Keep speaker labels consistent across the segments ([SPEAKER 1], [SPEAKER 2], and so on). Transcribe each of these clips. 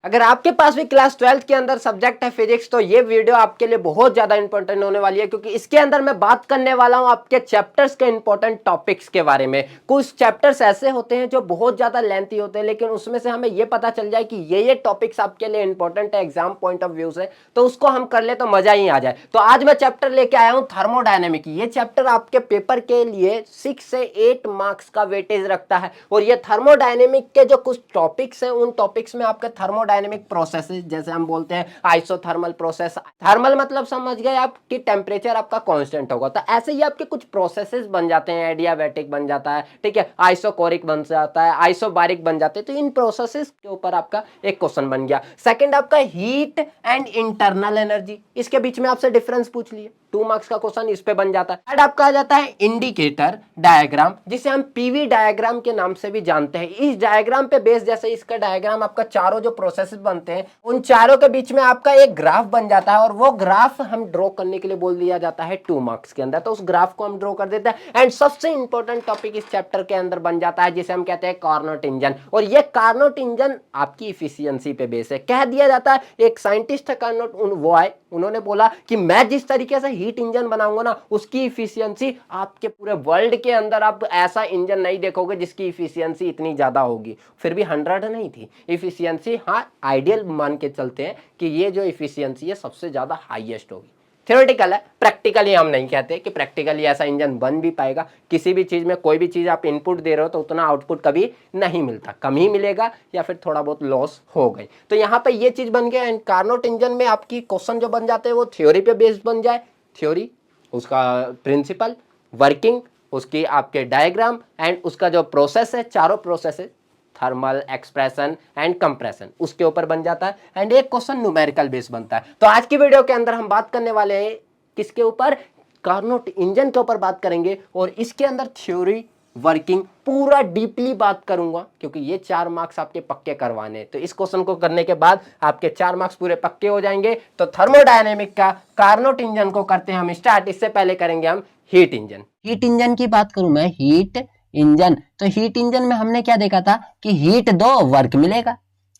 [SPEAKER 1] अगर आपके पास भी क्लास 12th के अंदर सब्जेक्ट है फिजिक्स, तो ये वीडियो आपके लिए बहुत ज्यादा इंपॉर्टेंट होने वाली है, क्योंकि इसके अंदर मैं बात करने वाला हूं आपके चैप्टर्स के इंपॉर्टेंट टॉपिक्स के बारे में। कुछ चैप्टर्स ऐसे होते हैं जो बहुत ज्यादा लेंथी होते हैं, लेकिन उसमें से हमें ये पता चल जाए कि ये टॉपिक्स आपके लिए इंपॉर्टेंट है एग्जाम पॉइंट ऑफ व्यू से, तो उसको हम कर ले तो मजा ही आ जाए। तो आज मैं चैप्टर लेके आया हूं थर्मोडायनेमिक। ये चैप्टर आपके पेपर के लिए 6 से 8 मार्क्स का वेटेज रखता है, और ये थर्मोडायनेमिक के जो कुछ टॉपिक्स हैं उन टॉपिक्स में आपके थर्मोडायनेमिक प्रोसेस, जैसे हम बोलते हैं आइसोथर्मल प्रोसेस। थर्मल मतलब समझ गए आप कि टेम्परेचर आपका कांस्टेंट होगा, तो ऐसे ही आपके कुछ प्रोसेसेस बन जाते हैं। एडियाबैटिक बन जाता है, ठीक है, आइसोकोरिक बन जाता है, आइसोबारिक बन जाते हैं। तो इन प्रोसेसेस के ऊपर आपका एक क्वेश्चन बन गया। सेकंड आपका हीट एंड इंटरनल एनर्जी, इसके बीच में आपसे डिफरेंस पूछ लिए, 2 मार्क्स का क्वेश्चन इस पे बन जाता है। थर्ड आपका आ जाता है इंडिकेटर डायग्राम, जिसे हम पीवी डायग्राम के नाम से भी जानते हैं। इस डायग्राम पे बेस, जैसे इसका डायग्राम आपका चारों जो प्रोसेसेस बनते हैं उन चारों के बीच में आपका एक ग्राफ बन जाता है, और वो ग्राफ हम ड्रॉ करने के लिए बोल दिया जाता है 2 मार्क्स के अंदर। तो उस ग्राफ को हम ड्रॉ कर देते हैं। एंड सबसे इंपॉर्टेंट टॉपिक इस चैप्टर के अंदर बन जाता है, जिसे हम कहते हैं कार्नोट इंजन। और ये कार्नोट इंजन आपकी इफिशियंसी पे बेस है। कह दिया जाता है, एक साइंटिस्ट है कार्नोट, वो आए, उन्होंने बोला कि मैं जिस तरीके से हीट इंजन बनाऊंगा ना, उसकी इफिशियंसी आपके पूरे वर्ल्ड के अंदर आप ऐसा इंजन नहीं देखोगे जिसकी इफिशियंसी इतनी ज्यादा होगी। फिर भी 100 नहीं थी इफिशियंसी, हाँ आइडियल मान के चलते हैं कि ये जो इफिशियंसी है सबसे ज्यादा हाईएस्ट होगी। थ्योरेटिकल है, प्रैक्टिकली हम नहीं कहते कि प्रैक्टिकली ऐसा इंजन बन भी पाएगा। किसी भी चीज में कोई भी चीज आप इनपुट दे रहे हो तो उतना आउटपुट कभी नहीं मिलता, कम ही मिलेगा या फिर थोड़ा बहुत लॉस हो गई। तो यहाँ पे ये चीज बन गया। एंड कार्नोट इंजन में आपकी क्वेश्चन जो बन जाते हैं वो थ्योरी पे बेस्ड बन जाए, थ्योरी, उसका प्रिंसिपल, वर्किंग, उसकी आपके डायग्राम, एंड उसका जो प्रोसेस है, चारों प्रोसेस है, थर्मल, एक्सप्रेशन एंड कंप्रेशन, उसके ऊपर बन जाता है। एंड एक क्वेश्चन न्यूमेरिकल बेस बनता है। तो आज की वीडियो के अंदर हम बात करने वाले हैं किसके ऊपर, कार्नोट इंजन के ऊपर बात करेंगे, और इसके अंदर थ्योरी, वर्किंग, पूरा डीपली बात करूंगा, क्योंकि ये 4 मार्क्स आपके पक्के करवाने। तो इस क्वेश्चन को करने के बाद आपके 4 मार्क्स पूरे पक्के हो जाएंगे। तो थर्मोडायनेमिक का कार्नोट इंजन को करते हैं हम स्टार्ट। इससे पहले करेंगे हम हीट इंजन। हीट इंजन की बात करूं मैं, हीट इंजन, तो हीट इंजन में हमने क्या देखा था कि हीट दो वर्क मिलेगा,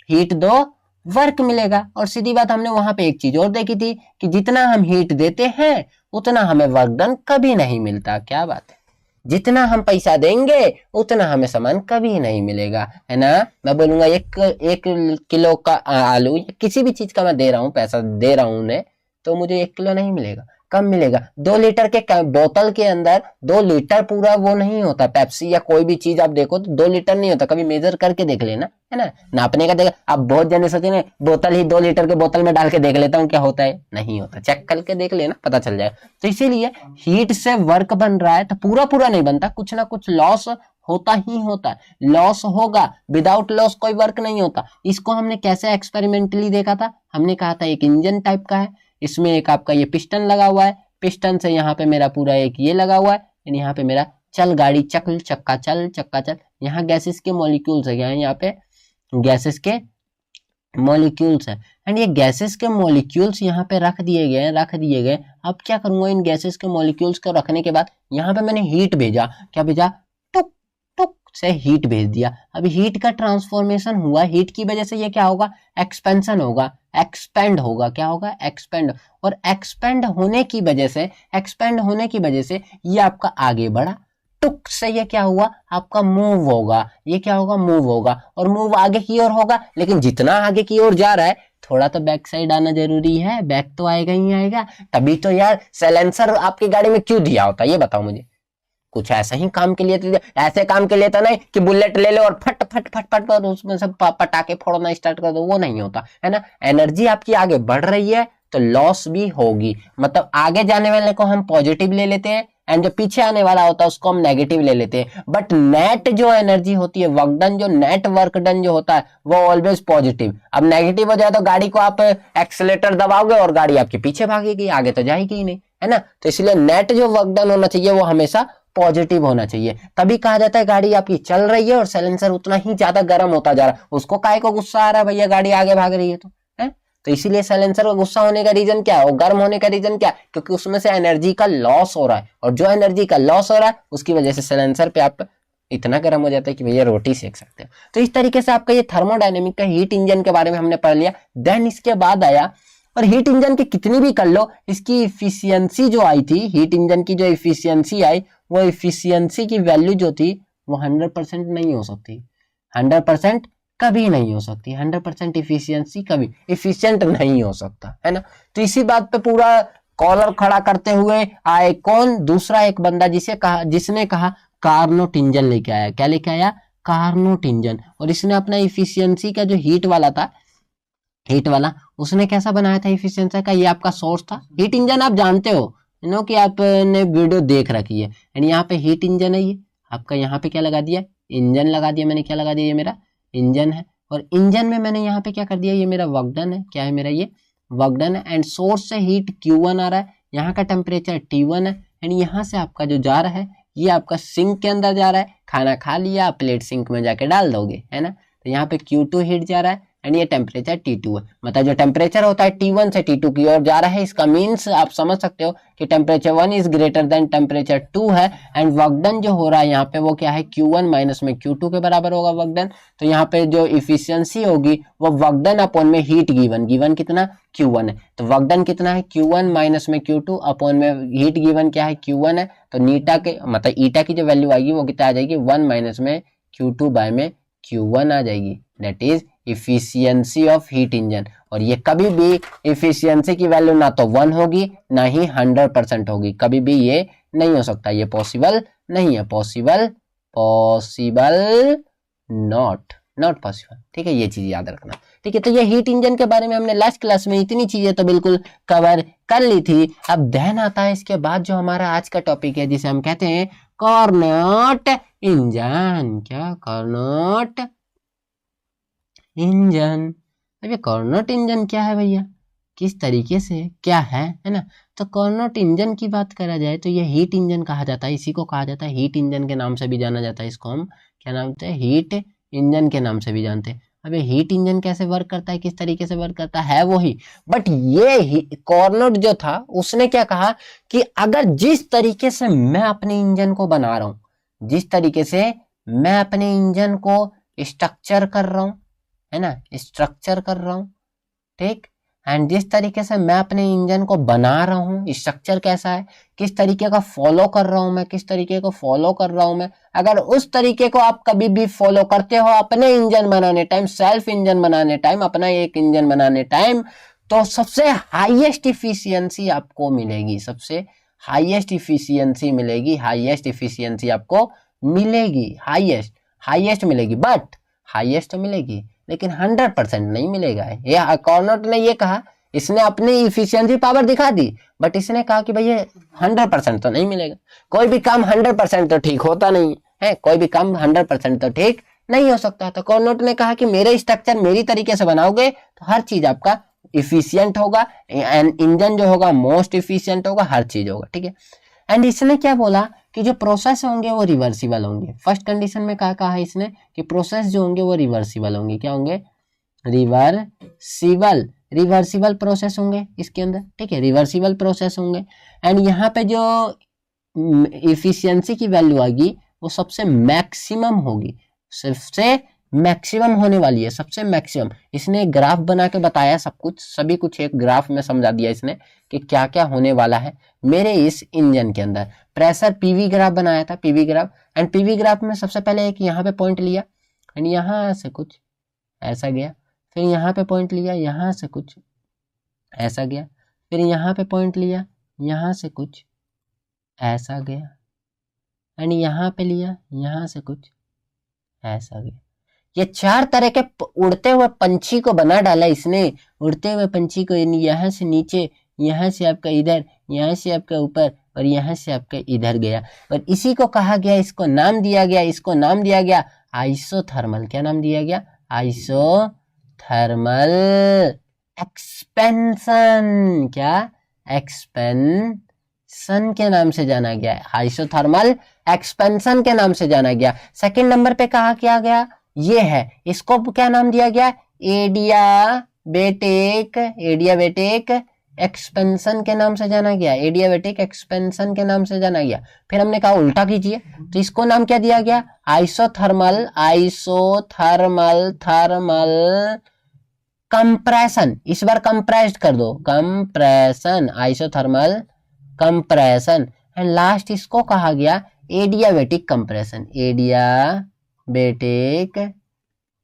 [SPEAKER 1] हीट दो वर्क मिलेगा। और सीधी बात, हमने वहां पे एक चीज और देखी थी कि जितना हम हीट देते हैं उतना हमें वर्क डन कभी नहीं मिलता। क्या बात है, जितना हम पैसा देंगे उतना हमें सामान कभी नहीं मिलेगा, है ना। मैं बोलूंगा एक किलो का आलू या किसी भी चीज का मैं दे रहा हूँ, पैसा दे रहा हूँ उन्हें, तो मुझे 1 किलो नहीं मिलेगा, कम मिलेगा। 2 लीटर के बोतल के अंदर 2 लीटर पूरा वो नहीं होता। पेप्सी या कोई भी चीज आप देखो तो 2 लीटर नहीं होता, कभी मेजर करके देख लेना, है ना, नापने का देख। आप बहुत जने सोचेंगे बोतल ही 2 लीटर के बोतल में डाल के देख लेता हूँ क्या होता है, नहीं होता, चेक करके देख लेना, पता चल जाए। तो इसीलिए हीट से वर्क बन रहा है तो पूरा पूरा नहीं बनता, कुछ ना कुछ लॉस होता ही होता है, लॉस होगा, विदाउट लॉस कोई वर्क नहीं होता। इसको हमने कैसे एक्सपेरिमेंटली देखा था, हमने कहा था एक इंजन टाइप का है, इसमें एक आपका ये पिस्टन लगा हुआ है, पिस्टन से यहाँ पे मेरा पूरा एक ये लगा हुआ है, यहाँ पे मेरा चल गाड़ी, चक्ल चक्का चल, चक्का चल। यहाँ गैसेस के मॉलिक्यूल्स है, यहाँ पे गैसेस के मॉलिक्यूल्स है, एंड ये गैसेस के मॉलिक्यूल्स यहाँ पे रख दिए गए। अब क्या करूंगा, इन गैसेस के मॉलिक्यूल्स को रखने के बाद यहाँ पे मैंने हीट भेजा, क्या भेजा, टुक टुक से हीट भेज दिया। अभी हीट का ट्रांसफॉर्मेशन हुआ, हीट की वजह से ये क्या होगा, एक्सपेंशन होगा, एक्सपेंड होगा, क्या होगा, एक्सपेंड। और एक्सपेंड होने की वजह से ये आपका आगे बढ़ा, टुक से ये क्या हुआ, आपका मूव होगा, ये क्या होगा, मूव होगा, और मूव आगे की ओर होगा। लेकिन जितना आगे की ओर जा रहा है थोड़ा तो बैक साइड आना जरूरी है, बैक तो आएगा ही आएगा। तभी तो यार साइलेंसर आपकी गाड़ी में क्यों दिया होता है, ये बताओ मुझे। कुछ ऐसा ही काम के लिए तो, ऐसे काम के लिए तो नहीं कि बुलेट ले लो और फट फट फट फट और उसमें सब पटाखे फोड़ना स्टार्ट कर दो, वो नहीं होता, है ना। एनर्जी आपकी आगे बढ़ रही है तो लॉस भी होगी, मतलब आगे जाने वाले को हम पॉजिटिव ले लेते हैं एंड जो पीछे आने वाला होता है उसको हम नेगेटिव ले लेते हैं। बट नेट जो एनर्जी होती है, वर्क डन, जो नेट वर्क डन जो होता है वो ऑलवेज पॉजिटिव। अब नेगेटिव हो जाए तो गाड़ी को आप एक्सीलेटर दबाओगे और गाड़ी आपके पीछे भागेगी, आगे तो जाएगी ही नहीं, है ना। तो इसलिए नेट जो वर्क डन होना चाहिए वो हमेशा पॉजिटिव होना चाहिए। तभी कहा जाता है गाड़ी आपकी चल रही है और साइलेंसर उतना ही ज्यादा गर्म होता जा रहा है, उसको काहे को गुस्सा आ रहा है, भैया गाड़ी आगे भाग रही है तो, है। तो इसीलिए साइलेंसर का गुस्सा होने का रीजन क्या है, गर्म होने का रीजन क्या है, क्योंकि उसमें से एनर्जी का लॉस हो रहा है, और जो एनर्जी का लॉस हो रहा है उसकी वजह से साइलेंसर पे आप इतना गर्म हो जाता है कि भैया रोटी सेक सकते हो। तो इस तरीके से आपका ये थर्मोडायनेमिक का हीट इंजन के बारे में हमने पढ़ लिया। देन इसके बाद आया, और हीट इंजन की कितनी भी कर लो, इसकी इफिशियंसी जो आई थी, हीट इंजन की जो इफिशियंसी आई, वो इफिशियंसी की वैल्यू जो थी वो 100% नहीं हो सकती, 100% कभी नहीं हो सकती, 100% इफिशियंसी कभी इफिशियंट नहीं हो सकता, है ना। तो इसी बात पे पूरा कॉलर खड़ा करते हुए आए कौन, दूसरा एक बंदा जिसने कहा कार्नोट इंजन लेके आया। क्या लेके आया? Carnot engine. और इसने अपना इफिशियंसी का जो हीट वाला था, हीट वाला उसने कैसा बनाया था इफिशियंसी का, ये आपका सोर्स था। हीट इंजन आप जानते हो नो कि आपने वीडियो देख रखी है, एंड यहाँ पे हीट इंजन है, ये आपका यहाँ पे क्या लगा दिया, इंजन लगा दिया मैंने। क्या लगा दिया? ये मेरा इंजन है, और इंजन में मैंने यहाँ पे क्या कर दिया, ये मेरा वर्क डन है। क्या है मेरा? ये वर्क डन है। एंड सोर्स से हीट Q1 आ रहा है, यहाँ का टेम्परेचर T1 है, एंड यहाँ से आपका जो जा रहा है ये आपका सिंक के अंदर जा रहा है। खाना खा लिया, प्लेट सिंक में जाके डाल दोगे, है ना। तो यहाँ पे Q2 हीट जा रहा है, एंड ये टेम्परेचर T2 है। मतलब जो टेम्परेचर होता है T1 से T2 की ओर जा रहा है, इसका मीन्स आप समझ सकते हो कि temperature 1 is greater than temperature 2 है। एंड वर्क डन जो हो रहा है यहाँ पे वो क्या है, Q1 माइनस में Q2 के बराबर होगा वर्क डन। तो यहाँ पे जो इफिशियंसी होगी वो वर्क डन अपॉन में हीट गिवन, गिवन कितना, Q1 है। तो वर्क डन कितना है, Q1 माइनस में Q2 अपॉन में हीट गिवन क्या है, Q1 है। तो नीटा के मतलब ईटा की जो वैल्यू आएगी वो कितना आ जाएगी, 1 माइनस में Q2 बाय में Q1 आ जाएगी। That is efficiency of heat engine. और ये कभी भी इफिशियंसी की वैल्यू ना तो 1 होगी ना ही 100% होगी, कभी भी ये नहीं हो सकता, ये पॉसिबल नहीं है, पॉसिबल नॉट पॉसिबल। ठीक है, ये चीज याद रखना। ठीक है, तो ये हीट इंजन के बारे में हमने लास्ट क्लास में इतनी चीजें तो बिल्कुल कवर कर ली थी। अब ध्यान आता है इसके बाद जो हमारा आज का टॉपिक है जिसे हम कहते हैं कार्नोट इंजन। क्या? Carnot engine. अब ये कार्नोट इंजन क्या है भैया, किस तरीके से क्या है ना। तो कार्नोट इंजन की बात करा जाए तो ये हीट इंजन कहा जाता है, इसी को कहा जाता है हीट इंजन के नाम से भी जाना जाता है। इसको हम क्या नाम देते हैं, हीट इंजन के नाम से भी जानते हैं। अब ये हीट इंजन कैसे वर्क करता है, किस तरीके से वर्क करता है वही, बट ये कार्नोट जो था उसने क्या कहा कि अगर जिस तरीके से मैं अपने इंजन को बना रहा हूं, जिस तरीके से मैं अपने इंजन को स्ट्रक्चर कर रहा हूं, है ना, स्ट्रक्चर कर रहा हूं, ठीक, एंड जिस तरीके से मैं अपने इंजन को बना रहा हूं, स्ट्रक्चर कैसा है, किस तरीके का फॉलो कर रहा हूं मैं, किस तरीके को फॉलो कर रहा हूं मैं, अगर उस तरीके को आप कभी भी फॉलो करते हो अपने इंजन बनाने टाइम, सेल्फ इंजन बनाने टाइम, अपना एक इंजन बनाने टाइम, तो सबसे हाईएस्ट इफिशियंसी आपको मिलेगी, सबसे हाईएस्ट इफिशियंसी मिलेगी, हाईएस्ट इफिशियंसी आपको मिलेगी, हाईएस्ट मिलेगी, बट हाईएस्ट तो मिलेगी लेकिन 100% नहीं मिलेगा। ये कार्नोट ने ये कहा, इसने अपनी इफिशियंसी पावर दिखा दी, बट इसने कहा कि भैया 100% तो नहीं मिलेगा। कोई भी काम 100% तो ठीक होता नहीं है, कोई भी काम 100% तो ठीक नहीं हो सकता। तो कार्नोट ने कहा कि मेरे स्ट्रक्चर मेरी तरीके से बनाओगे तो हर चीज आपका इफिशियंट होगा, एंड इंजन जो होगा मोस्ट इफिशियंट होगा, हर चीज होगा। ठीक है, एंड इसने क्या बोला कि जो प्रोसेस होंगे वो रिवर्सिबल होंगे। फर्स्ट कंडीशन में क्या कहा इसने कि प्रोसेस जो होंगे वो रिवर्सिबल होंगे। क्या होंगे? रिवर्सिबल प्रोसेस होंगे इसके अंदर। ठीक है, रिवर्सिबल प्रोसेस होंगे, एंड यहाँ पे जो इफिशियंसी की वैल्यू आएगी वो सबसे मैक्सिमम होगी, सबसे मैक्सिमम होने वाली है, सबसे मैक्सिमम। इसने एक ग्राफ बना के बताया, सब कुछ सभी कुछ एक ग्राफ में समझा दिया इसने कि क्या क्या होने वाला है मेरे इस इंजन के अंदर। प्रेशर पीवी ग्राफ बनाया था, PV graph, and PV graph में सबसे पहले एक यहाँ पे पॉइंट लिया, एंड यहाँ से कुछ ऐसा गया, फिर यहाँ पे पॉइंट लिया, यहाँ से कुछ ऐसा गया, फिर यहाँ पे पॉइंट लिया, यहाँ से कुछ ऐसा गया, एंड यहाँ पे लिया, यहाँ से कुछ ऐसा गया। ये 4 तरह के उड़ते हुए पंछी को बना डाला इसने, उड़ते हुए पंछी को, यहाँ से नीचे, यहाँ से आपका इधर, यहाँ से आपका ऊपर, और यहाँ से आपका इधर गया, और इसी को कहा गया, इसको नाम दिया गया, इसको नाम दिया गया आइसोथर्मल। क्या नाम दिया गया? Isothermal expansion. क्या? एक्सपेंशन के नाम से जाना गया है, आइसोथर्मल एक्सपेंशन के नाम से जाना गया। सेकंड नंबर पे कहा क्या गया, ये है, इसको क्या नाम दिया गया? एडियाबेटिक एक्सपेंशन के नाम से जाना गया, एडियाबेटिक एक्सपेंशन के नाम से जाना गया। फिर हमने कहा उल्टा कीजिए, तो इसको नाम क्या दिया गया, आइसोथर्मल, आइसोथर्मल थर्मल कंप्रेशन। इस बार कंप्रेस्ड कर दो, compression, isothermal compression. And last इसको कहा गया एडियाबेटिक कंप्रेशन, एडियाबेटिक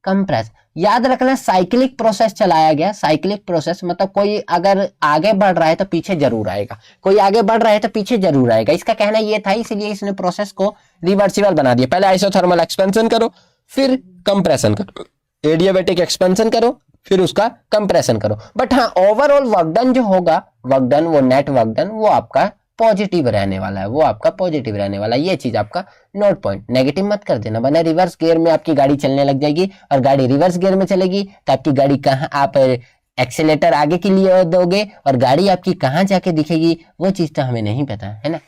[SPEAKER 1] कंप्रेस। याद रखना साइक्लिक प्रोसेस चलाया गया, साइक्लिक प्रोसेस मतलब कोई अगर आगे बढ़ रहा है तो पीछे जरूर आएगा, कोई आगे बढ़ रहा है तो पीछे जरूर आएगा, इसका कहना ये था, इसलिए इसने प्रोसेस को रिवर्सिबल बना दिया। पहले आइसोथर्मल एक्सपेंशन करो, फिर कंप्रेशन करो, एडियाबेटिक एक्सपेंशन करो, फिर उसका कंप्रेशन करो। बट हाँ, ओवरऑल वर्क डन जो होगा, वर्क डन, वो नेट वर्क डन, वो आपका पॉजिटिव रहने वाला है, वो आपका पॉजिटिव रहने वाला है। ये चीज आपका नोट पॉइंट, नेगेटिव मत कर देना, वरना रिवर्स गियर में आपकी गाड़ी चलने लग जाएगी, और गाड़ी रिवर्स गियर में चलेगी तो आपकी गाड़ी कहाँ, आप एक्सीलेटर आगे के लिए दोगे और गाड़ी आपकी कहाँ जाके दिखेगी, वो चीज तो हमें नहीं पता है ना।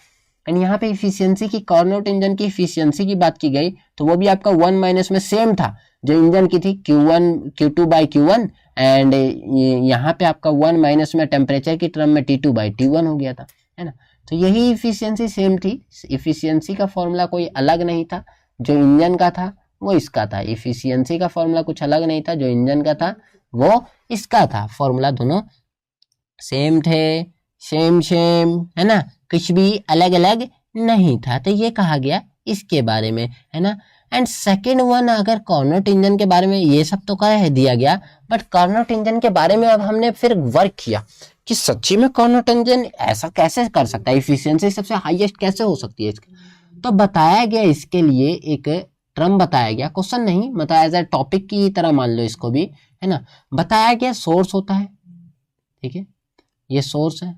[SPEAKER 1] एंड यहाँ पे इफिशियंसी की, कार्नोट इंजन की इफिशियंसी की बात की गई तो वो भी आपका 1 माइनस में सेम था जो इंजन की थी, Q1 Q2 by Q1। And यहाँ पे आपका 1 माइनस में टेम्परेचर की टर्म में T2 बाई T1 हो गया था, है ना। तो यही इफिशियंसी सेम थी, इफिशियंसी का फॉर्मूला कोई अलग नहीं था, जो इंजन का था वो इसका था। इफिशियंसी का फॉर्मूला कुछ अलग नहीं था, जो इंजन का था वो इसका था। फॉर्मूला दोनों सेम थे, सेम सेम, है ना, कुछ भी अलग अलग नहीं था। तो ये कहा गया इसके बारे में, है ना। एंड सेकेंड वन, अगर कार्नोट इंजन के बारे में ये सब तो कह दिया गया, बट कार्नोट इंजन के बारे में अब हमने फिर वर्क किया कि सच्ची में कार्नोट इंजन ऐसा कैसे कर सकता है, इफिशियंसी सबसे हाईएस्ट कैसे हो सकती है इसकी। तो बताया गया, इसके लिए एक टर्म बताया गया, क्वेश्चन नहीं बताया, एज ए टॉपिक की तरह मान लो इसको भी, है ना। बताया गया सोर्स होता है, ठीक है, ये सोर्स है,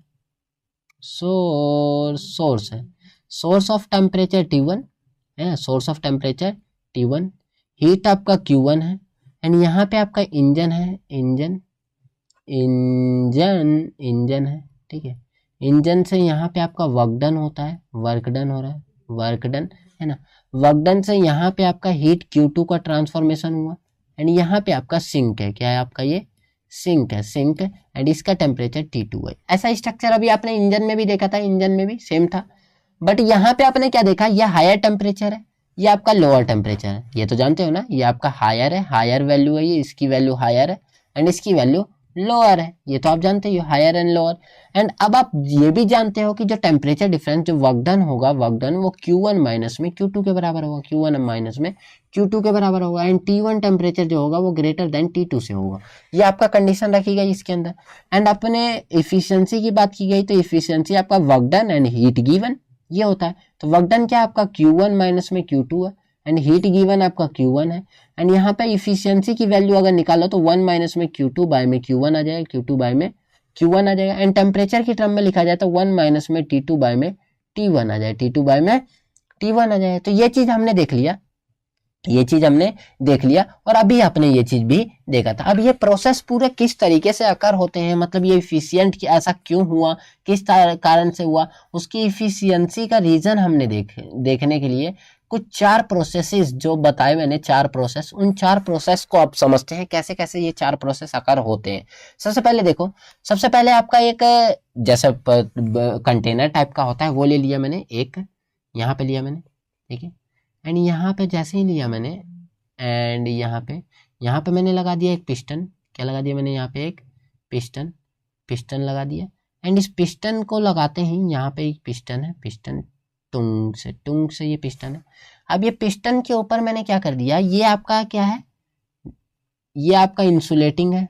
[SPEAKER 1] सोर्स है, सोर्स ऑफ टेम्परेचर T1 है, source of temperature T1, heat आपका Q1 है, एंड यहाँ पे आपका इंजन है, इंजन है, ठीक है। इंजन से यहाँ पे आपका वर्क डन होता है, वर्क डन हो रहा है, वर्क डन, है ना। वर्क डन से यहाँ पे आपका हीट Q2 का ट्रांसफॉर्मेशन हुआ, एंड यहाँ पे आपका सिंक है, क्या है आपका, ये सिंक है, सिंक, एंड इसका टेम्परेचर T2 है। ऐसा स्ट्रक्चर अभी आपने इंजन में भी देखा था, इंजन में भी सेम था, बट यहाँ पे आपने क्या देखा, ये हायर टेम्परेचर है, ये आपका लोअर टेम्परेचर है, ये तो जानते हो ना, ये आपका हायर है, हायर वैल्यू है, ये इसकी वैल्यू हायर है एंड इसकी वैल्यू लोअर है, ये तो आप जानते हो, हायर एंड लोअर। एंड अब आप ये भी जानते हो कि जो टेम्परेचर डिफरेंस, जो वर्क डन होगा, वर्क डन वो Q1 माइनस में Q2 के बराबर होगा, Q1 माइनस में Q2 के बराबर होगा, एंड T1 टेम्परेचर जो होगा वो ग्रेटर देन T2 से होगा। ये आपका कंडीशन रखी गई इसके अंदर। एंड अपने इफिशियंसी की बात की गई, तो इफिशियंसी आपका work done and heat given, ये होता है। तो वर्क डन क्या आपका Q1 माइनस में Q2 है, एंड हीट गिवन आपका Q1 है। एंड यहाँ पे इफिशियंसी की वैल्यू अगर निकालो तो 1 माइनस में Q2 बाय में Q1 आ जाएगा, Q2 बाय में Q1 आ जाएगा। एंड टेम्परेचर की टर्म में लिखा जाए तो 1 माइनस में T2 बाय में T1 आ जाए, T2 बाय में T1 आ जाए। तो ये चीज हमने देख लिया, ये चीज हमने देख लिया, और अभी आपने ये चीज भी देखा था। अब ये प्रोसेस पूरे किस तरीके से अकर होते हैं, मतलब ये इफिशियंट कि ऐसा क्यों हुआ, किस कारण से हुआ, उसकी इफिशियंसी का रीजन हमने देखने के लिए कुछ 4 प्रोसेसेस जो बताए मैंने, 4 प्रोसेस, उन 4 प्रोसेस को आप समझते हैं कैसे कैसे ये 4 प्रोसेस अकर होते हैं। सबसे पहले देखो, सबसे पहले आपका एक जैसे कंटेनर टाइप का होता है वो ले लिया मैंने, एक यहाँ पे लिया मैंने, ठीक है। एंड यहाँ पे जैसे ही लिया मैंने, एंड यहाँ पे मैंने लगा दिया एक पिस्टन, क्या लगा दिया मैंने, यहाँ पे एक पिस्टन लगा दिया। एंड इस पिस्टन को लगाते ही यहाँ पे एक पिस्टन है, पिस्टन टुंग से ये पिस्टन है। अब ये पिस्टन के ऊपर मैंने क्या कर दिया, ये आपका क्या है, ये आपका इंसुलेटिंग है,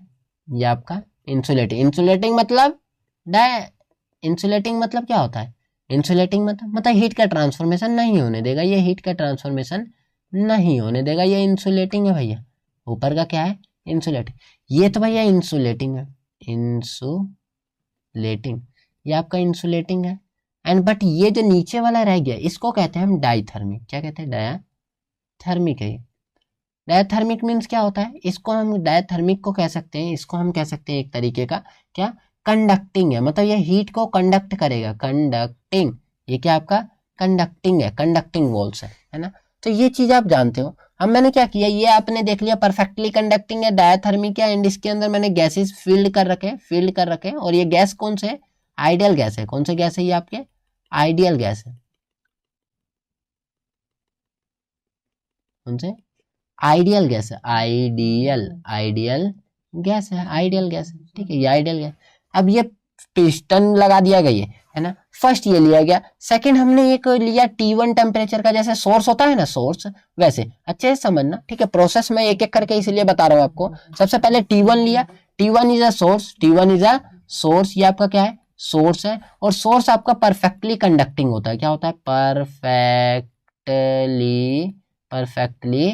[SPEAKER 1] ये आपका इंसुलेटिंग मतलब इंसुलेटिंग मतलब क्या होता है, इंसुलेटिंग मतलब हीट का ट्रांसफॉर्मेशन नहीं होने देगा, ये हीट का ट्रांसफॉर्मेशन नहीं होने देगा, ये इंसुलेटिंग है भैया। ऊपर का क्या है, इंसुलेटिंग, ये तो भैया इंसुलेटिंग है, इंसुलेटिंग, ये आपका इंसुलेटिंग है। एंड बट ये जो नीचे वाला रह गया इसको कहते हैं हम डायथर्मिक, क्या कहते हैं, डायथर्मिक है। डायथर्मिक मीन्स क्या होता है, इसको हम डायथर्मिक को कह सकते हैं, इसको हम कह सकते हैं एक तरीके का क्या, कंडक्टिंग है, मतलब ये हीट को कंडक्ट करेगा, कंडक्टिंग, ये क्या आपका कंडक्टिंग है, कंडक्टिंग वॉल्स है ना। तो ये चीज आप जानते हो। अब मैंने क्या किया, ये आपने देख लिया परफेक्टली कंडक्टिंग है, डायथर्मिक है, एंड इसके अंदर मैंने गैसेस फील्ड कर रखे, और ये गैस कौन से है, आइडियल गैस है। कौन से गैस है ये आपके, आइडियल गैस है। कौन से, आइडियल गैस है, आइडियल गैस है, आइडियल गैस है, ठीक है, ये आइडियल गैस। अब ये पिस्टन लगा दिया गया है ना, फर्स्ट ये लिया गया। सेकंड हमने एक लिया T1 टेम्परेचर का, जैसे सोर्स होता है ना, सोर्स वैसे अच्छे से समझना, ठीक है। प्रोसेस में एक एक करके इसलिए बता रहा हूं आपको। सबसे पहले T1 लिया, T1 is a source, T1 is a source, ये आपका क्या है, सोर्स है। और सोर्स आपका परफेक्टली कंडक्टिंग होता है, क्या होता है, परफेक्टली परफेक्टली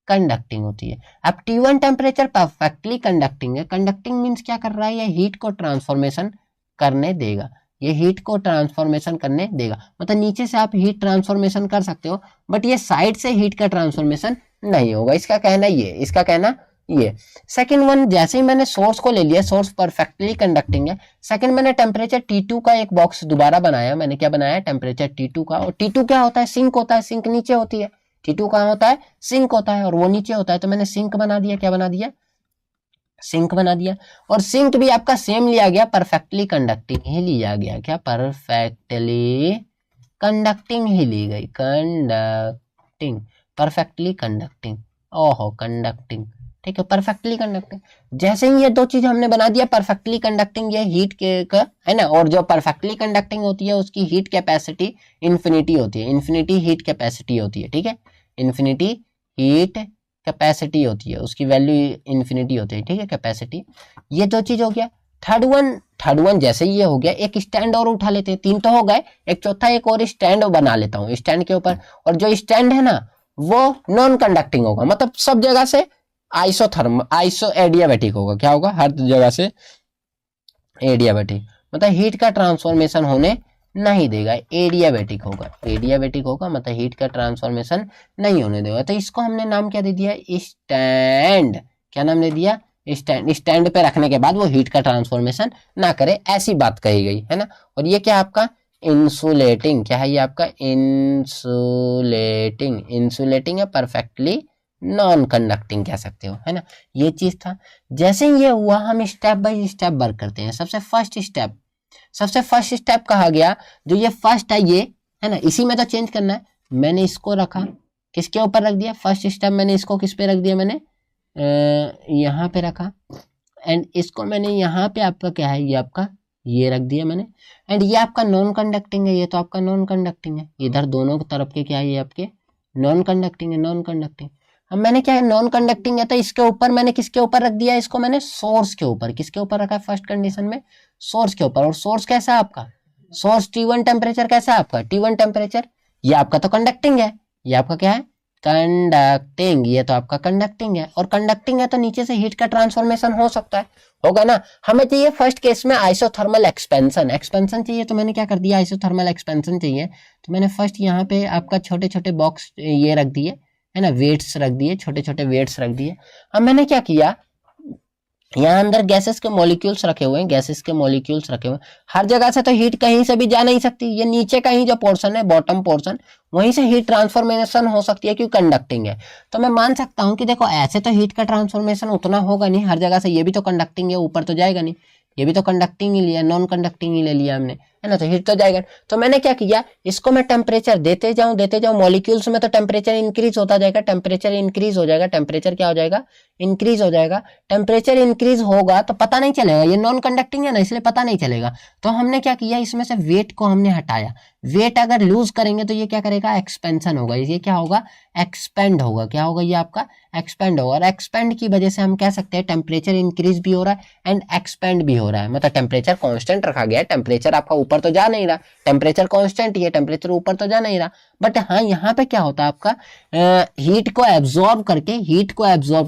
[SPEAKER 1] कंडक्टिंग होती है। अब T1 टेम्परेचर परफेक्टली कंडक्टिंग है। कंडक्टिंग मींस क्या कर रहा है, ये हीट को ट्रांसफॉर्मेशन करने देगा, ये हीट को ट्रांसफॉर्मेशन करने देगा। मतलब नीचे से आप हीट ट्रांसफॉर्मेशन कर सकते हो, बट ये साइड से हीट का ट्रांसफॉर्मेशन नहीं होगा, इसका कहना ये, इसका कहना ये। सेकंड वन, जैसे ही मैंने सोर्स को ले लिया, सोर्स परफेक्टली कंडक्टिंग है। सेकंड मैंने टेम्परेचर T2 का एक बॉक्स दोबारा बनाया, मैंने क्या बनाया, टेम्परेचर T2 का। और T2 क्या होता है, सिंक होता है, सिंक नीचे होती है। T2 कहाँ होता है, सिंक होता है, और वो नीचे होता है, तो मैंने सिंक बना दिया, क्या बना दिया, सिंक बना दिया। और सिंक भी आपका सेम लिया गया, परफेक्टली कंडक्टिंग ही लिया गया, क्या, परफेक्टली कंडक्टिंग ही ली गई, कंडक्टिंग, परफेक्टली कंडक्टिंग, ओहो कंडक्टिंग, ठीक है, परफेक्टली कंडक्टिंग। जैसे ही ये दो चीज हमने बना दिया, परफेक्टली कंडक्टिंग, ये हीट के का है ना, और जो परफेक्टली कंडक्टिंग होती है उसकी हीट कैपेसिटी इन्फिनिटी होती है, इन्फिनिटी हीट कैपेसिटी होती है, ठीक है, इन्फिनिटी हीट कैपेसिटी होती है, उसकी वैल्यू इन्फिनिटी होती है, ठीक है, कैपेसिटी। ये दो चीज हो गया। थर्ड वन जैसे ये हो गया, एक स्टैंड और उठा लेते हैं, तीन तो हो गए, एक चौथा एक और स्टैंड बना लेता हूँ स्टैंड के ऊपर। और जो स्टैंड है ना वो नॉन कंडक्टिंग होगा, मतलब सब जगह से आइसो एडियाबैटिक होगा, क्या होगा, हर जगह से एडियाबैटिक, मतलब हीट का ट्रांसफॉर्मेशन होने नहीं देगा, एडियाबैटिक होगा, मतलब हीट का ट्रांसफॉर्मेशन नहीं होने देगा। तो इसको हमने नाम क्या दे दिया, स्टैंड। क्या नाम दे दिया, स्टैंड। स्टैंड पे रखने के बाद वो हीट का ट्रांसफॉर्मेशन ना करे, ऐसी बात कही गई है ना। और ये क्या आपका इंसुलेटिंग, क्या है ये आपका इंसुलेटिंग है, परफेक्टली नॉन कंडक्टिंग कह सकते हो, है ना। ये चीज था। जैसे ही ये हुआ, हम स्टेप बाय स्टेप वर्क करते हैं। सबसे फर्स्ट स्टेप कहा गया, जो ये फर्स्ट है ये, है ना, इसी में तो चेंज करना है। मैंने इसको रखा, किसके ऊपर रख दिया, फर्स्ट स्टेप मैंने इसको किस पे रख दिया, मैंने यहाँ पे रखा, एंड इसको मैंने यहाँ पे आपका क्या है, ये आपका ये रख दिया मैंने। एंड ये आपका नॉन कंडक्टिंग है, ये तो आपका नॉन कंडक्टिंग है, इधर दोनों तरफ के क्या है, ये आपके नॉन कंडक्टिंग है, नॉन कंडक्टिंग। अब मैंने क्या है, नॉन कंडक्टिंग है, तो इसके ऊपर मैंने किसके ऊपर रख दिया, इसको मैंने सोर्स के ऊपर। किसके ऊपर रखा है फर्स्ट कंडीशन में, सोर्स के ऊपर। और सोर्स कैसा है आपका, सोर्स T1 टेम्परेचर कैसा है आपका, T1 टेम्परेचर, ये आपका तो कंडक्टिंग है, ये आपका क्या है, कंडक्टिंग, ये तो आपका कंडक्टिंग है। और कंडक्टिंग है तो नीचे से हीट का ट्रांसफॉर्मेशन हो सकता है, होगा ना। हमें चाहिए फर्स्ट केस में आइसोथर्मल एक्सपेंशन चाहिए, तो मैंने क्या कर दिया, आइसोथर्मल एक्सपेंशन चाहिए, तो मैंने फर्स्ट यहाँ पे आपका छोटे छोटे बॉक्स ये रख दिए, है ना, वेट्स रख दिए, छोटे छोटे वेट्स रख दिए। अब मैंने क्या किया, यहाँ अंदर गैसेस के मॉलिक्यूल्स रखे हुए हैं, हर जगह से तो हीट कहीं से भी जा नहीं सकती, ये नीचे का ही जो पोर्शन है, बॉटम पोर्शन, वहीं से हीट ट्रांसफॉर्मेशन हो सकती है, क्योंकि कंडक्टिंग है। तो मैं मान सकता हूँ कि देखो ऐसे तो हीट का ट्रांसफॉर्मेशन उतना होगा नहीं हर जगह से, ये भी तो कंडक्टिंग है, ऊपर तो जाएगा नहीं, ये भी तो कंडक्टिंग ही लिया, नॉन कंडक्टिंग ही ले लिया हमने, है ना, तो हीट तो जाएगा। तो मैंने क्या किया, इसको मैं टेम्परेचर देते जाऊं, मॉलिक्यूल्स में तो टेम्परेचर इंक्रीज होता जाएगा, टेम्परेचर क्या हो जाएगा, इंक्रीज हो जाएगा। टेम्परेचर इंक्रीज होगा तो पता नहीं चलेगा, ये नॉन कंडक्टिंग है ना, इसलिए पता नहीं चलेगा। तो हमने क्या किया, इसमें से वेट को हमने हटाया। वेट अगर लूज करेंगे तो ये क्या करेगा, एक्सपेंशन होगा, ये क्या होगा, एक्सपेंड होगा, क्या होगा, ये आपका एक्सपेंड होगा। और एक्सपेंड की वजह से हम कह सकते हैं टेम्परेचर इंक्रीज भी हो रहा है एंड एक्सपेंड भी हो रहा है, मतलब टेम्परेचर कांस्टेंट रखा गया है, टेम्परेचर आपका ऊपर तो जा नहीं रहा, टेम्परेचर कांस्टेंट ही है, टेम्परेचर ऊपर तो जा नहीं रहा। बट हाँ, यहाँ पे क्या होता है आपका, हीट को एब्जॉर्ब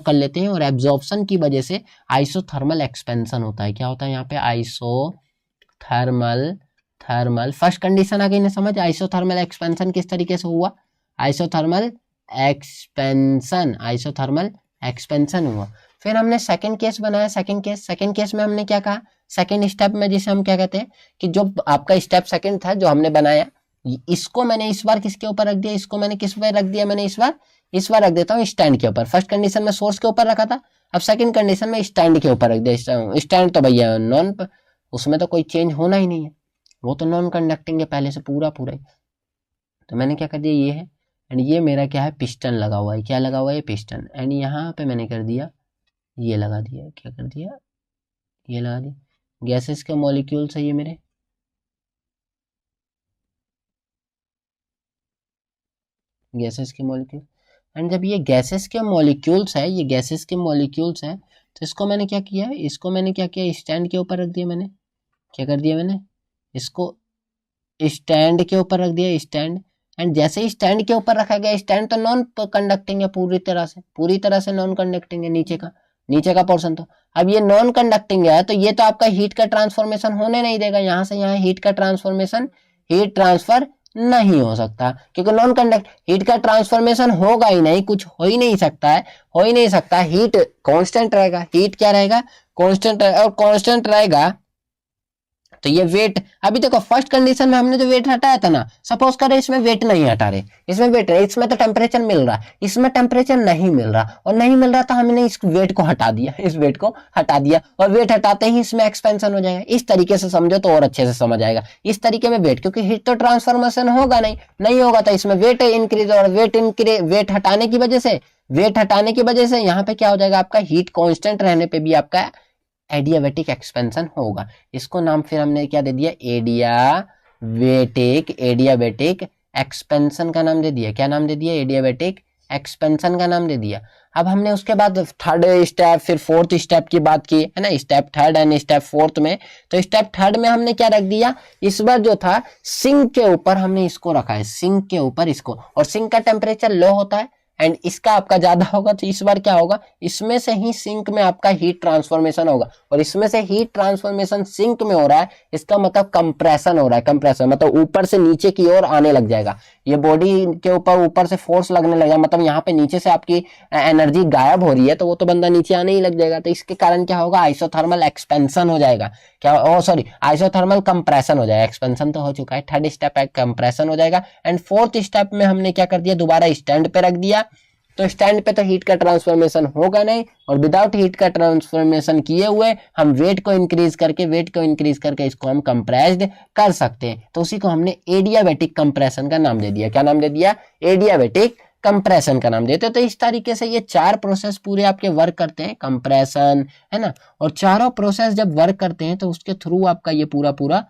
[SPEAKER 1] कर लेते हैं, और एब्जॉर्प्शन की वजह से आइसोथर्मल एक्सपेंशन होता है। क्या होता है यहाँ पे, थर्मल फर्स्ट कंडीशन आ गई ना समझ, आइसोथर्मल एक्सपेंशन किस तरीके से हुआ, आइसोथर्मल एक्सपेंशन हुआ। फिर हमने सेकंड केस बनाया, सेकंड केस में हमने क्या कहा, सेकंड स्टेप में जिसे हम क्या कहते हैं कि जो आपका स्टेप सेकंड था जो हमने बनाया, इसको मैंने इस बार किसके ऊपर रख दिया, इसको मैंने किस पर रख दिया, मैंने इस बार रख देता हूँ स्टैंड के ऊपर। फर्स्ट कंडीशन में सोर्स के ऊपर रखा था, अब सेकंड कंडीशन में स्टैंड के ऊपर रख दिया। स्टैंड तो भैया नॉन, उसमें तो कोई चेंज होना ही नहीं है, वो तो नॉन कंडक्टिंग है पहले से पूरा ही। तो मैंने क्या कर दिया, ये है एंड ये मेरा क्या है, पिस्टन लगा हुआ है, क्या लगा हुआ है, पिस्टन। एंड यहाँ पे मैंने कर दिया, ये लगा दिया, क्या कर दिया, ये लगा दिया। गैसेस के मॉलिक्यूल्स है ये मेरे, गैसेस के मॉलिक्यूल। एंड जब ये गैसेस के मॉलिक्यूल्स है, ये गैसेस के मॉलिक्यूल्स है, तो इसको मैंने क्या किया, इसको मैंने क्या किया, स्टैंड के ऊपर रख दिया। मैंने क्या कर दिया, मैंने इसको स्टैंड के ऊपर रख दिया, स्टैंड। एंड जैसे ही स्टैंड के ऊपर रखा गया, स्टैंड तो नॉन कंडक्टिंग है पूरी तरह से नॉन कंडक्टिंग है, नीचे का पोर्शन। तो अब ये नॉन कंडक्टिंग है, तो ये तो आपका हीट का ट्रांसफॉर्मेशन होने नहीं देगा, यहां से यहाँ हीट का ट्रांसफॉर्मेशन, हीट ट्रांसफर नहीं हो सकता, क्योंकि नॉन कंडक्ट, हीट का ट्रांसफॉर्मेशन होगा ही नहीं, कुछ हो ही नहीं सकता है, हो ही नहीं सकता। हीट कांस्टेंट रहेगा, हीट क्या रहेगा, कांस्टेंट, और कांस्टेंट रहेगा तो ये वेट, अभी देखो फर्स्ट कंडीशन में हमने जो वेट हटाया था ना, सपोज करें इसमें वेट नहीं हटा रहे, इसमें वेट है, इसमें तो टेम्परेचर मिल रहा, इसमें टेम्परेचर नहीं मिल रहा, और नहीं मिल रहा तो हमने इस वेट को हटा दिया, इस वेट को हटा दिया, और वेट हटाते ही इसमें एक्सपेंशन हो जाएगा। इस तरीके से समझो तो और अच्छे से समझ आएगा। इस तरीके में वेट, क्योंकि हीट तो ट्रांसफॉर्मेशन होगा नहीं होगा, तो इसमें वेट इंक्रीज, और वेट हटाने की वजह से यहाँ पे क्या हो जाएगा, आपका हीट कॉन्स्टेंट रहने पे भी आपका एडियाबैटिक एक्सपेंशन होगा। इसको नाम फिर हमने क्या दे दिया, एडियाबैटिक एक्सपेंशन का नाम दे दिया। क्या नाम दे दिया, एडियाबैटिक एक्सपेंशन का नाम दे दिया। अब हमने उसके बाद थर्ड स्टेप, फिर फोर्थ स्टेप की बात की है ना, step third and step fourth में। तो स्टेप थर्ड में हमने क्या रख दिया, इस बार जो था सिंक के ऊपर हमने इसको रखा है, सिंक के ऊपर इसको, और सिंक का टेम्परेचर लो होता है एंड इसका आपका ज्यादा होगा, तो इस बार क्या होगा, इसमें से ही सिंक में आपका हीट ट्रांसफॉर्मेशन होगा, और इसमें से हीट ट्रांसफॉर्मेशन सिंक में हो रहा है, इसका मतलब कंप्रेशन हो रहा है। कंप्रेशन मतलब ऊपर से नीचे की ओर आने लग जाएगा, ये बॉडी के ऊपर से फोर्स लगने लगेगा, मतलब यहाँ पे नीचे से आपकी एनर्जी गायब हो रही है, तो वो तो बंदा नीचे आने ही लग जाएगा। तो इसके कारण क्या होगा, आइसोथर्मल एक्सपेंशन हो जाएगा, आइसोथर्मल कंप्रेशन हो जाएगा। एक्सपेंशन तो हो चुका है, थर्ड स्टेप है कंप्रेशन हो जाएगा। एंड फोर्थ स्टेप में हमने क्या कर दिया, दोबारा स्टैंड पे रख दिया। तो स्टैंड पे तो हीट का ट्रांसफॉर्मेशन होगा नहीं, और विदाउट हीट का ट्रांसफॉर्मेशन किए हुए हम वेट को इंक्रीज करके इसको हम कंप्रेस्ड कर सकते हैं। तो उसी को हमने एडियाबैटिक कंप्रेशन का नाम दे दिया। क्या नाम दे दिया, एडियाबैटिक कंप्रेशन का नाम देते हैं। तो इस तरीके से ये चार प्रोसेस पूरे आपके वर्क करते हैं, कंप्रेशन है ना, और चारों प्रोसेस जब वर्क करते हैं तो उसके थ्रू आपका ये पूरा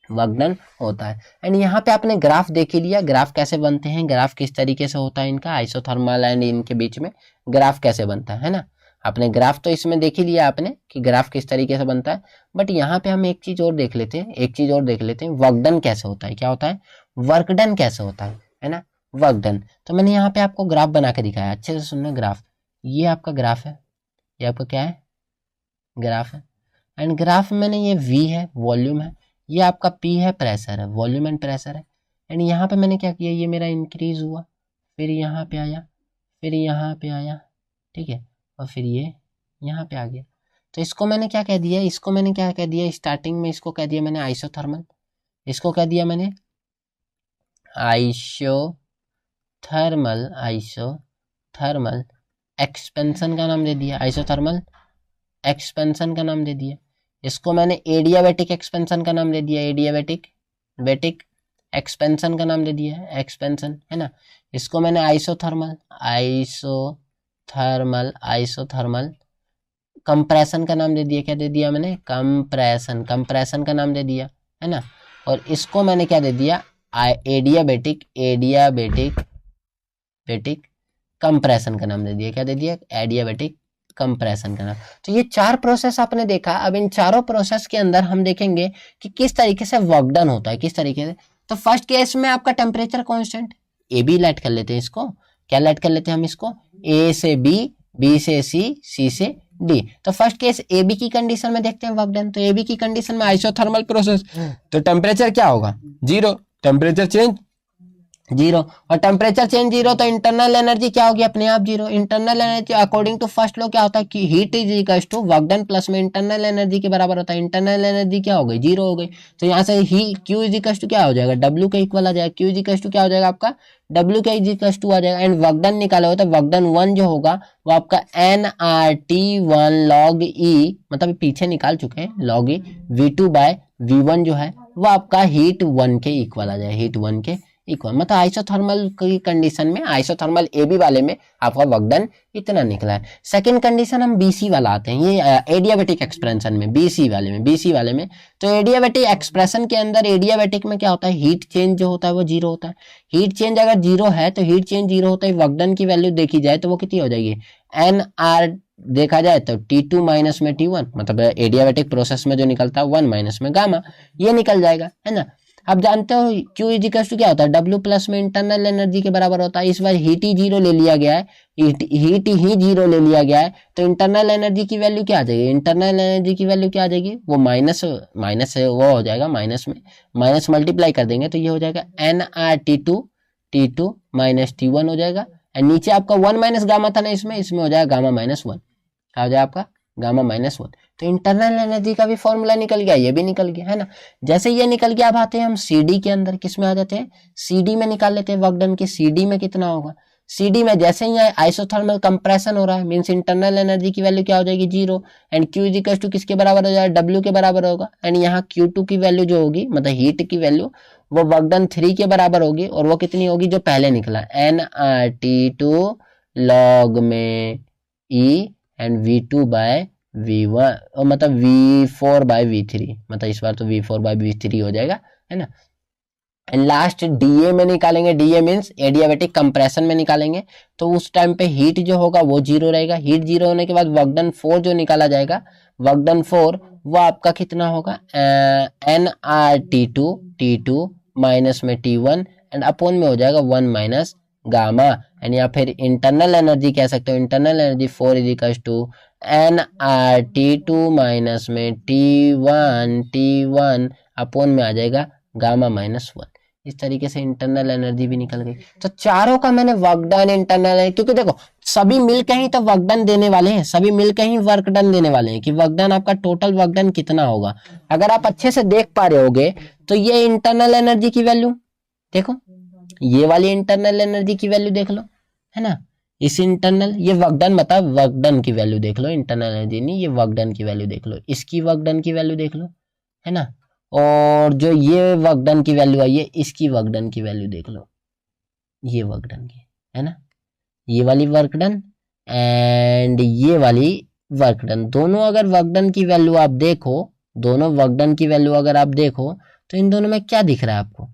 [SPEAKER 1] वर्क डन होता है। एंड यहाँ पे आपने ग्राफ देख ही लिया, ग्राफ कैसे बनते हैं, ग्राफ किस तरीके से होता है इनका, आइसोथर्मल एंड इनके बीच में ग्राफ कैसे बनता है ना। आपने ग्राफ तो इसमें देख ही लिया आपने कि ग्राफ किस तरीके से बनता है, बट यहाँ पे हम एक चीज और देख लेते हैं, वर्क डन कैसे होता है, क्या होता है, वर्क डन कैसे होता है ना, वर्क डन। तो मैंने यहाँ पे आपको ग्राफ बना के दिखाया, अच्छे से सुनना। ग्राफ, ये आपका ग्राफ है, ये आपका क्या है, ग्राफ है। एंड ग्राफ में मैंने ये V है, वॉल्यूम है, ये आपका P है, प्रेशर है, वॉल्यूम एंड प्रेशर है। एंड यहाँ पे मैंने क्या किया, ये मेरा इंक्रीज हुआ, फिर यहाँ पे आया, फिर यहाँ पे आया, ठीक है, और फिर ये यहाँ पे आ गया। तो इसको मैंने क्या कह दिया, स्टार्टिंग में इसको कह दिया मैंने आइसोथर्मल, इसको कह दिया मैंने आइसोथर्मल एक्सपेंशन का नाम दे दिया, आइसोथर्मल एक्सपेंशन का नाम दे दिया। इसको मैंने एडियाबैटिक एक्सपेंशन का नाम दे दिया, एडियाबैटिक एक्सपेंशन का नाम दे दिया, एक्सपेंशन है ना। इसको मैंने आइसोथर्मल कंप्रेशन का नाम दे दिया, क्या दे दिया मैंने, कंप्रेशन का नाम दे दिया है ना। और इसको मैंने क्या दे दिया, एडियाबैटिक कंप्रेशन का नाम दे दिया, क्या दे दिया, एडियाबैटिक कंप्रेशन करना। तो ये चार प्रोसेस आपने देखा। अब इन चारों प्रोसेस के अंदर हम देखेंगे कि किस तरीके से वर्क डन होता है, किस तरीके से। तो फर्स्ट केस में आपका temperature constant, A B let कर लेते हैं इसको, क्या लेट कर लेते हैं हम इसको, ए से बी, बी से सी, सी से डी। तो फर्स्ट केस ए बी की कंडीशन में देखते हैं वर्क डन। तो ए बी की कंडीशन में आइसोथर्मल प्रोसेस, तो टेम्परेचर क्या होगा, 0, टेम्परेचर चेंज जीरो। और टेम्परेचर चेंज जीरो तो इंटरनल एनर्जी क्या होगी, अपने आप zero. Internal energy according to first law क्या होता है कि heat is equal to work done plus में इंटरनल एनर्जी के बराबर होता है। इंटरनल एनर्जी क्या हो गई, जीरो हो गई। तो यहाँ से ही क्यू इज इक्वल टू क्या हो जाएगा, डब्ल्यू के इक्वल आ जाएगा। क्यू इज इक्वल टू क्या हो जाएगा आपका, डब्ल्यू के इज इक्वल टू आ जाएगा। एंड वर्क डन निकाला हो तो वर्क डन वन जो होगा वो आपका N R T one log E, मतलब पीछे निकाल चुके हैं, log E V two by V one जो है वो आपका हीट वन के इक्वल आ जाएगा, हीट वन के इक्वल। मतलब आइसोथर्मल की कंडीशन में, आइसोथर्मल ए बी वाले में आपका वर्क डन इतना निकला है। सेकंड कंडीशन हम बीसी वाला आते हैं, ये एडियाबैटिक एक्सप्रेशन में, बीसी वाले में तो एडियाबैटिक एक्सप्रेशन के अंदर एडियाबैटिक में क्या होता है, हीट चेंज जो होता है वो जीरो होता है। हीट चेंज अगर जीरो है तो हीट चेंज जीरो होता है, वर्क डन की वैल्यू देखी जाए तो वो कितनी हो जाएगी, एन आर देखा जाए तो T2 माइनस में T1, मतलब एडियाबैटिक प्रोसेस में जो निकलता है 1 माइनस में गामा, ये निकल जाएगा, है ना। अब जानते हो Q इज इक्वल टू क्या होता है, W प्लस में इंटरनल एनर्जी के बराबर होता है। इस बार हीट ही जीरो ले लिया गया है, हीट ही जीरो ले लिया गया है, तो इंटरनल एनर्जी की वैल्यू क्या आ जाएगी, इंटरनल एनर्जी की वैल्यू क्या आ जाएगी, वो माइनस से वो हो जाएगा, माइनस में माइनस मल्टीप्लाई कर देंगे तो ये हो जाएगा NR T2 माइनस T1 हो जाएगा। एंड नीचे आपका 1 माइनस गामा था ना, इसमें हो जाएगा गामा माइनस 1, क्या हो जाएगा आपका गामा माइनस 1। तो इंटरनल एनर्जी का भी फॉर्मूला निकल गया, ये भी निकल गया, है ना। जैसे ये निकल गया अब आते हैं हम सीडी के अंदर, किस में आ जाते हैं, सीडी में निकाल लेते हैं वर्क डन की। सीडी में कितना होगा, सीडी में जैसे ही आइसोथर्मल कंप्रेशन हो रहा है मींस इंटरनल एनर्जी की वैल्यू क्या हो जाएगी, zero. And Q is equal to किसके बराबर हो जाएगा, डब्ल्यू के बराबर होगा। एंड यहाँ Q2 की वैल्यू जो होगी, मतलब हीट की वैल्यू, वो वर्क डन 3 के बराबर होगी। और वो कितनी होगी, जो पहले निकला NRT2 लॉग में E and V2 bye V1, मतलब V4 बाय V3, मतलब इस बार तो V4 बाय V3 हो जाएगा, है ना। एंड लास्ट डीए में निकालेंगे, डीए मीन्स एडियाबैटिक कंप्रेशन में निकालेंगे। तो उस टाइम पे हीट जो होगा वो जीरो रहेगा। हीट जीरो होने के बाद वर्क डन 4 जो निकाला जाएगा, वर्क डन 4 वो आपका कितना होगा, NRT2 T2 माइनस में T1 एंड अपोन में हो जाएगा 1 माइनस गामा। एंड या फिर इंटरनल एनर्जी कह सकते हो, internal energy 4 is equal to NRT2 minus में T1 अपोन में आ जाएगा गामा माइनस 1। इस तरीके से इंटरनल एनर्जी भी निकल गई। तो चारों का मैंने वर्क डन, इंटरनल, क्योंकि देखो सभी मिलकर ही तो वर्क डन देने वाले हैं, सभी मिलकर ही वर्क डन देने वाले हैं कि वर्क डन आपका टोटल वर्क डन कितना होगा। अगर आप अच्छे से देख पा रहे होगे तो ये इंटरनल एनर्जी की वैल्यू देखो, ये वाली इंटरनल एनर्जी की वैल्यू देख लो, है ना। इस इंटरनल, ये वर्क डन मतलब वर्क डन की वैल्यू देख लो, इंटरनल एनर्जी नहीं, ये वर्क डन की वैल्यू देख लो, इसकी वर्क डन की वैल्यू देख लो, है ना। और जो ये वर्क डन की वैल्यू आई है, इसकी वर्क डन की वैल्यू देख लो, ये वर्क डन की, है ना। ये वाली वर्क डन एंड ये वाली वर्क डन, दोनों अगर वर्क डन की वैल्यू आप देखो, दोनों वर्क डन की वैल्यू अगर आप देखो तो इन दोनों में क्या दिख रहा है आपको,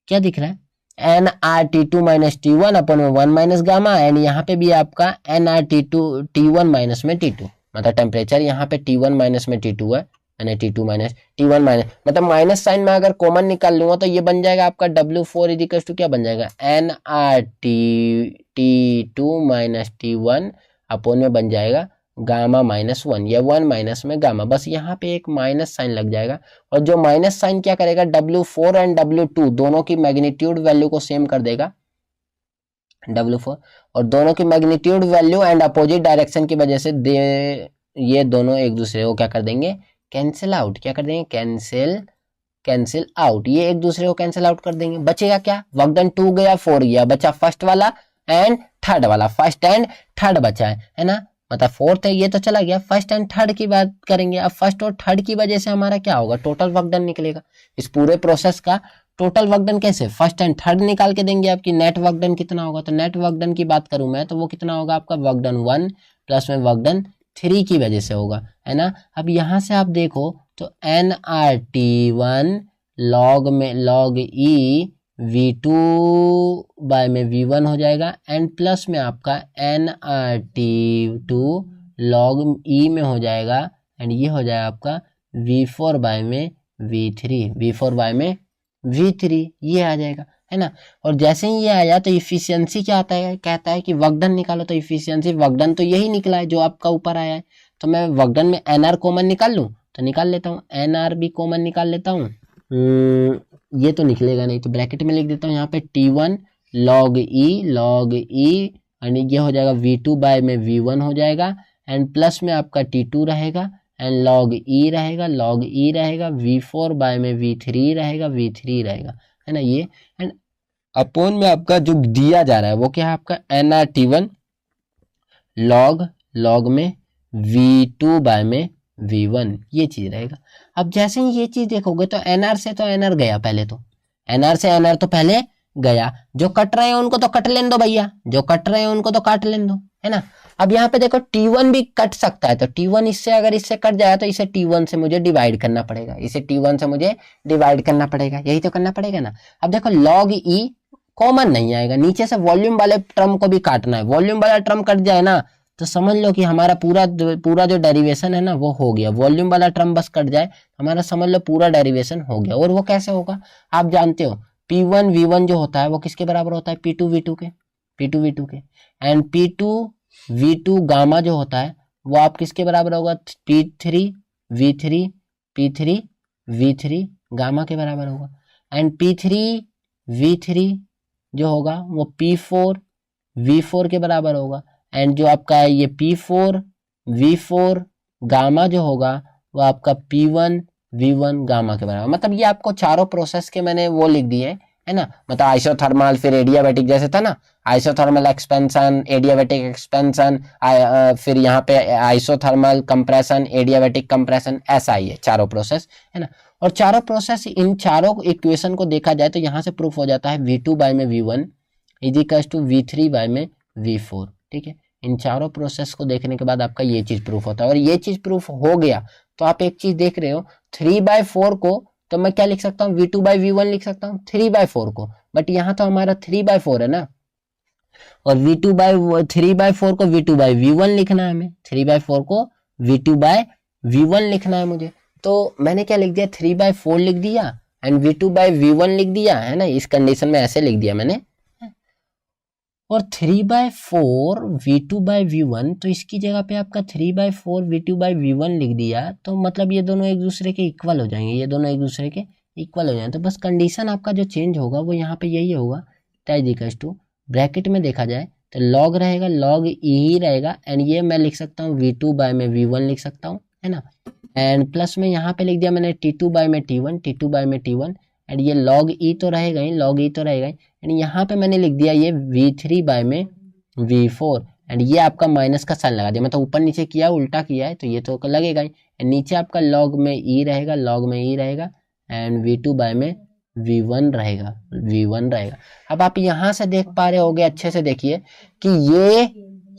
[SPEAKER 1] क्या दिख रहा है, NRT2 माइनस T1 अपन में 1 माइनस गामा। एंड यहाँ पे भी आपका NRT2 T1 माइनस में T2, मतलब टेम्परेचर यहाँ पे T1 माइनस में T2 है, यानी T2 माइनस T1 माइनस, मतलब माइनस साइन में अगर कॉमन निकाल लूंगा तो ये बन जाएगा आपका W4 इज इक्वल टू क्या बन जाएगा, NRT2 माइनस T1 अपोन में बन जाएगा गामा माइनस 1, या 1 माइनस में गामा, बस यहाँ पे एक माइनस साइन लग जाएगा। और जो माइनस साइन क्या करेगा, W4 एंड W2 दोनों की मैग्नीट्यूड वैल्यू को सेम कर देगा, W4, और दोनों की magnitude value and opposite direction की वजह से ये दोनों एक दूसरे को क्या कर देंगे, कैंसिल आउट, क्या कर देंगे, कैंसिल आउट, ये एक दूसरे को कैंसिल आउट कर देंगे। बचेगा क्या, वर्क डन 2 गया 4 गया, बचा फर्स्ट वाला एंड थर्ड वाला, फर्स्ट एंड थर्ड बचा है ना, मतलब फोर्थ है ये तो चला गया, फर्स्ट एंड थर्ड की बात करेंगे। अब फर्स्ट और थर्ड की वजह से हमारा क्या होगा, टोटल वर्क डन निकलेगा। इस पूरे प्रोसेस का टोटल वर्क डन कैसे, फर्स्ट एंड थर्ड निकाल के देंगे आपकी, नेट वर्क डन कितना होगा। तो नेट वर्क डन की बात करूं मैं तो वो कितना होगा आपका, वर्क डन 1 प्लस में वर्क डन 3 की वजह से होगा, है ना। अब यहां से आप देखो तो NRT1 log E V2 bye में V1 हो जाएगा, एंड प्लस में आपका NRT2 लॉग E में हो जाएगा, एंड ये हो जाएगा आपका V4 बाय में V3, ये आ जाएगा, है ना। और जैसे ही ये आया तो इफिशियंसी क्या आता है, कहता है कि वर्क डन निकालो, तो इफिशियंसी वर्क डन तो यही निकला है जो आपका ऊपर आया है। तो मैं वर्क डन में NR कॉमन निकाल लूँ तो निकाल लेता हूँ, NR भी कॉमन निकाल लेता हूँ, ये तो निकलेगा नहीं, तो ब्रैकेट में लिख देता हूँ यहाँ पे T1 log E एंड ये हो जाएगा V2 बाय में V1 हो जाएगा, एंड प्लस में आपका T2 रहेगा, एंड log E रहेगा, V4 बाय में V3 रहेगा, है ना ये, एंड अपॉन में आपका जो दिया जा रहा है वो क्या है आपका nRT1 log में V2 बाय में V1, ये चीज रहेगा। अब जैसे ही ये चीज देखोगे तो NR से तो NR गया, पहले तो NR से NR तो पहले गया, जो कट रहे हैं उनको तो कट लेने दो भैया, जो कट रहे हैं उनको तो काट लेने दो, है ना। अब यहाँ पे देखो T1 भी कट सकता है, तो T1 इससे अगर इससे कट जाए तो इसे T1 से मुझे डिवाइड करना पड़ेगा, यही तो करना पड़ेगा ना। अब देखो log E कॉमन नहीं आएगा, नीचे से वॉल्यूम वाले टर्म को भी काटना है, वॉल्यूम वाला टर्म कट जाए ना तो समझ लो कि हमारा पूरा जो डेरिवेशन है ना वो हो गया, वॉल्यूम वाला टर्म बस कट जाए हमारा समझ लो पूरा डेरिवेशन हो गया। और वो कैसे होगा, आप जानते हो P1 V1 जो होता है वो किसके बराबर होता है, P2 V2 के, एंड P2 V2 गामा जो होता है वो आप किसके बराबर होगा, P3 V3 गामा के बराबर होगा, एंड P3 V3 जो होगा वो P4 V4 के बराबर होगा, एंड जो आपका ये P4 V4 गामा जो होगा वो आपका P1 V1 गामा के बराबर। मतलब ये आपको चारों प्रोसेस के मैंने वो लिख दिए है ना, मतलब आइसोथर्मल, फिर एडियाबैटिक जैसे था ना, आइसोथर्मल एक्सपेंशन, एडियाबैटिक एक्सपेंशन, फिर यहाँ पे आइसोथर्मल कंप्रेशन, एडियाबैटिक कंप्रेशन, ऐसा ही है चारों प्रोसेस, है ना। और चारों प्रोसेस, इन चारों इक्वेशन को देखा जाए तो यहाँ से प्रूफ हो जाता है V2 बाय में V1 is equal to V3 bye में V4, ठीक है। इन चारों प्रोसेस को देखने के बाद आपका ये चीज प्रूफ होता है, और ये चीज प्रूफ हो गया तो आप एक चीज देख रहे हो 3/4 को तो मैं क्या लिख सकता हूँ, V2 बाय V1 लिख सकता हूँ 3/4 को, बट यहाँ तो हमारा 3/4 है ना, और V2 बाय 3/4 को V2 बाय V1 लिखना है, हमें 3/4 को V2 बाय V1 लिखना है मुझे, तो मैंने क्या लिख दिया 3/4 लिख दिया एंड V2 बाय V1 लिख दिया, है ना, इस कंडीशन में ऐसे लिख दिया मैंने, और 3/4 V2 बाय V1, तो इसकी जगह पे आपका 3/4 V2 बाय V1 लिख दिया, तो मतलब ये दोनों एक दूसरे के इक्वल हो जाएंगे, तो बस कंडीशन आपका जो चेंज होगा वो यहाँ पे यही होगा, टू ब्रैकेट में देखा जाए तो लॉग रहेगा, लॉग ई रहेगा, एंड ये मैं लिख सकता हूँ V2 बाय में V1 लिख सकता हूँ, है ना, एंड प्लस में यहाँ पे लिख दिया मैंने T2 बाय में T1, एंड ये लॉग ई तो रहेगा ही, एंड यहाँ पे मैंने लिख दिया ये V3 बाय में V4, एंड ये आपका माइनस का साइन लगा दिया, मतलब ऊपर नीचे किया उल्टा किया है तो ये तो लगेगा ही, एंड नीचे आपका लॉग में ई रहेगा, एंड V2 बाय में V1 रहेगा। अब आप यहाँ से देख पा रहे होगे, अच्छे से देखिए कि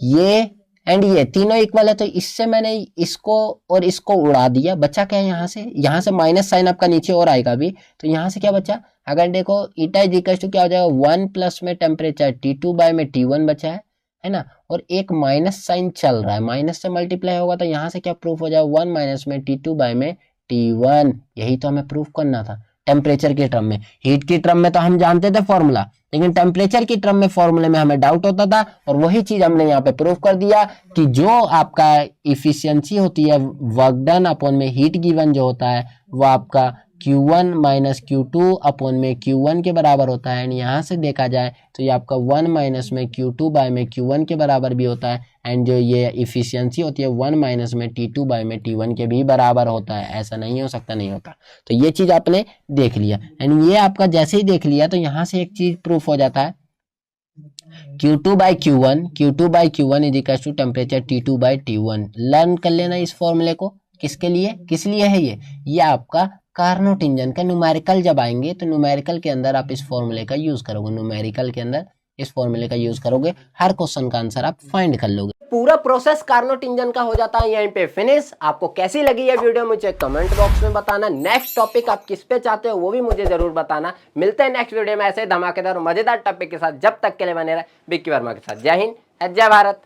[SPEAKER 1] ये एंड ये तीनों इक्वल है, तो इससे मैंने इसको और इसको उड़ा दिया, बचा क्या यहाँ से माइनस साइन आपका नीचे और आएगा अभी, तो यहाँ से क्या बचा, अगर देखो ईटा इज इक्वल टू क्या हो जाएगा 1 प्लस में टेम्परेचर T2 बाय में T1 बचा है ना, और एक माइनस साइन चल रहा है, माइनस से मल्टीप्लाई होगा तो यहाँ से क्या प्रूफ हो जाएगा 1 माइनस में T2 बाय में T1, यही तो हमें प्रूफ करना था टेम्परेचर के टर्म में। हीट की टर्म में तो हम जानते थे फॉर्मूला, लेकिन टेम्परेचर की टर्म में फॉर्मूले में हमें डाउट होता था, और वही चीज हमने यहाँ पे प्रूफ कर दिया कि जो आपका इफिशियंसी होती है वर्क डन अपॉन में हीट गिवन जो होता है वो आपका Q1 माइनस Q2 अपॉन में Q1 के बराबर होता है, एंड यहाँ से देखा जाए तो ये आपका 1 माइनस में Q2 बाय में Q1 के बराबर भी होता है, एंड जो ये इफिशियंसी होती है 1 माइनस में T2 बाय में T1 के भी बराबर होता है, ऐसा नहीं हो सकता, नहीं होता। तो ये चीज आपने देख लिया, एंड ये आपका जैसे ही देख लिया तो यहाँ से एक चीज प्रूफ हो जाता है Q2 by Q1 is equal to temperature T2 by T1। Learn कर लेना इस फॉर्मूले को, किसके लिए, किस लिए है ये आपका कार्नोट इंजन का न्यूमेरिकल जब आएंगे तो न्यूमेरिकल के अंदर आप इस फॉर्मूले का यूज करोगे, हर क्वेश्चन का आंसर आप फाइंड कर लोगे। पूरा प्रोसेस कार्नोट इंजन का हो जाता है यहीं पे फिनिश। आपको कैसी लगी ये वीडियो मुझे कमेंट बॉक्स में बताना, नेक्स्ट टॉपिक आप किस पे चाहते हो वो भी मुझे जरूर बताना। मिलते हैं नेक्स्ट वीडियो में ऐसे धमाकेदार और मजेदार टॉपिक के साथ, जब तक के लिए बने रहे विक्की वर्मा के साथ। जय हिंद, जय भारत।